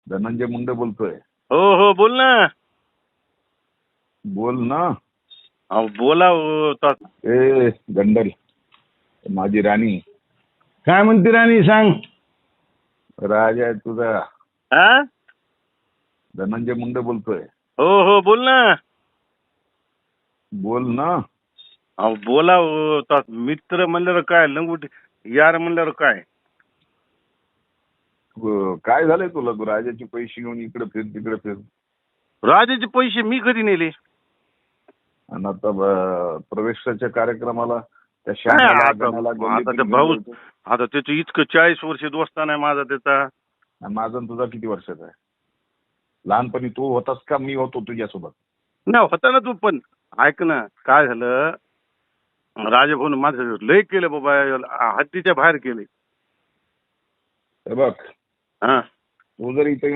धनंजय मुंडे बोलतोय. हो हो बोल ना. बोल ना. अहो बोला हो. ए गंडल, माझी राणी. काय म्हणते राणी सांग. राजा आहे तुझा. हा? धनंजय मुंडे बोलतोय. हो हो बोल ना. बोल ना. अहो बोला हो. मित्र म्हणल्यावर काय, लंगूट यार म्हणल्यावर काय. काय झालंय तुला? तू राजाचे पैसे घेऊन इकडे फिर तिकडे फिर. राजाचे पैसे मी कधी नेले? आणि आता प्रवेशाच्या कार्यक्रमाला त्या काय श्यामाला आता गणाला आता गल्लीतून त्या घेऊन भाऊ, गेलतो. आता त्याचं इतकं 40 वर्ष दोस्ताना आहे माझा त्याचा. आणि माझा आणि तुझा किती वर्षाचा आहे? लहानपणी तू होतास का मी होतो तुझ्यासोबत? नाही होता ना तू, पण ऐक ना काय झालं. राजाभाऊन माझं लय केलं बाबा, हद्दीच्या बाहेर केले. हे बघ, हा तू जर इथे